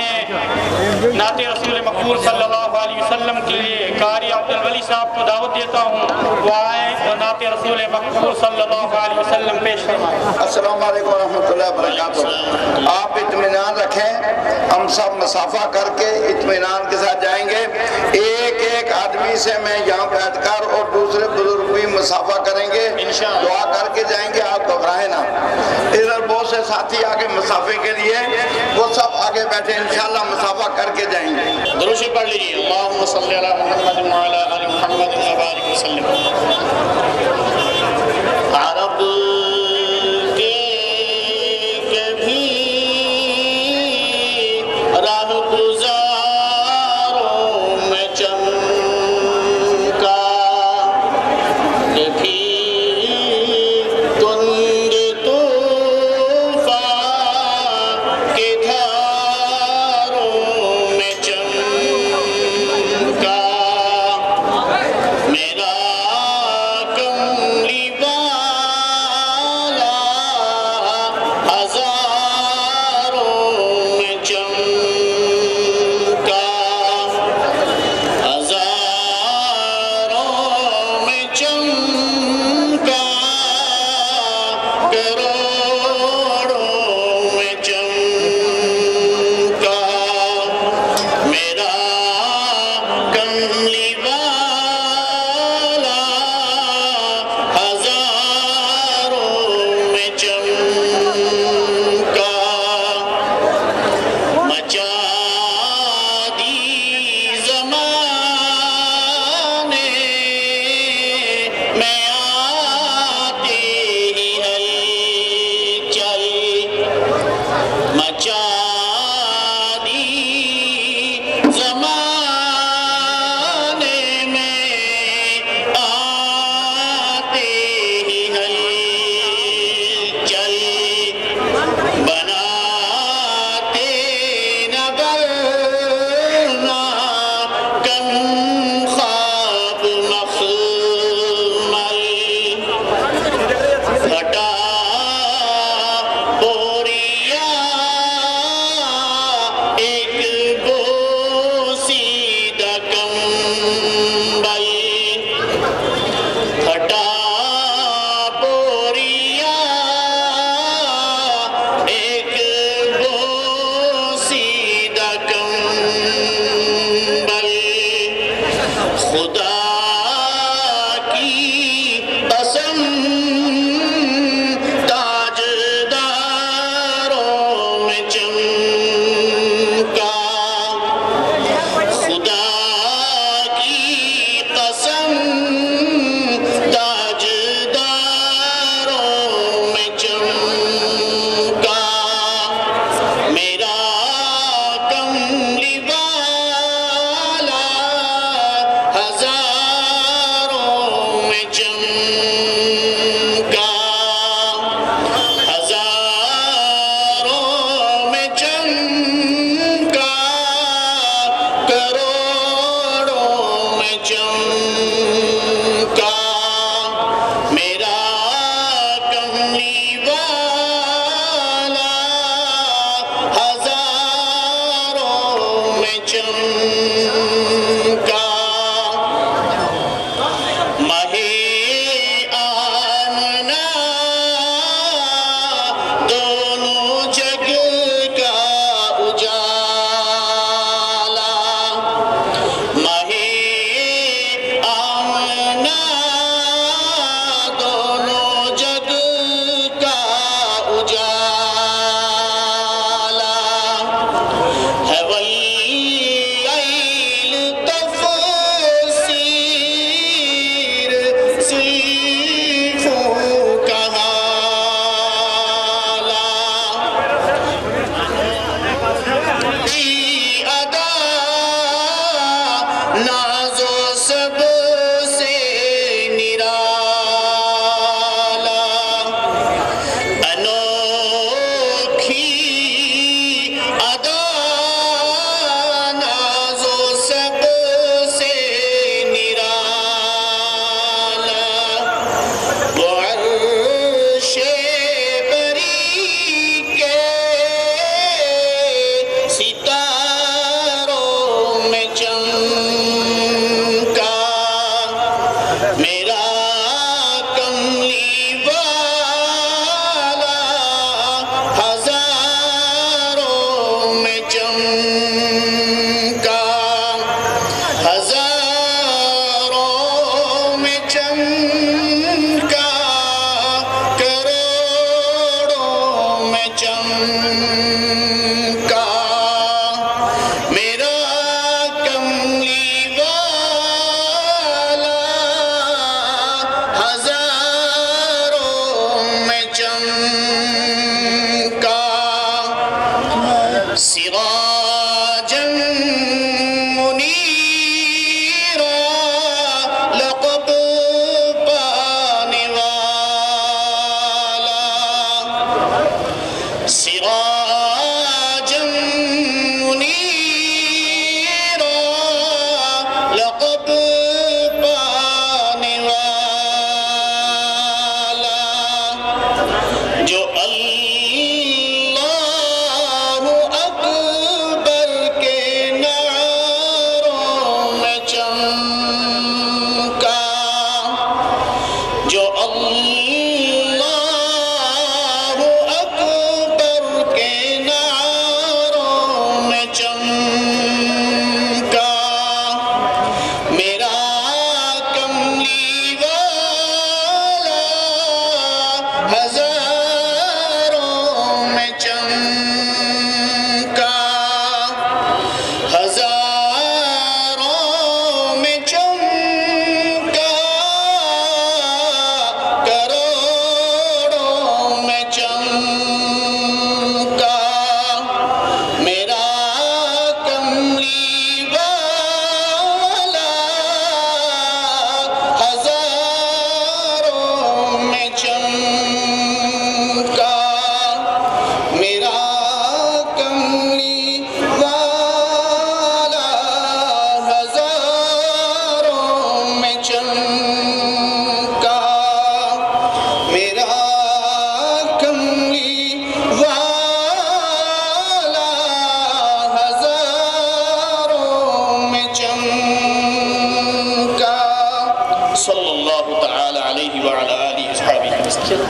میں نعت رسول مقبول صلی اللہ علیہ وسلم کے لیے قاری عبدالولی صاحب کو دعوت دیتا ہوں، وہ آئیں اور نعت رسول مقبول صلی اللہ علیہ وسلم پیش فرمائیں۔ السلام علیکم ورحمۃ اللہ وبرکاتہ۔ آپ اطمینان رکھیں، ہم سب مسافہ کر کے اطمینان کے ساتھ جائیں گے۔ ایک ایک آدمی سے میں یہاں بیٹھ کر اور دوسرے بزرگ بھی مسافہ کریں گے، دعا کر کے جائیں گے، آپ گھبرائیں نہ۔ ادھر بہت سے ساتھی آگے مسافے کے لیے، وہ سب آگے بیٹھے انشاءاللہ مسافہ کر کے جائیں گے۔ درود شریف پڑھ لیجیے، اللہم صلی علی محمد وعلی آل محمد وبارک وسلم۔ عرب کے کبھی راہ گزاروں میں چمکا، کبھی تند طوفان کے دھاروں میں چمکا، میرا کملی جنت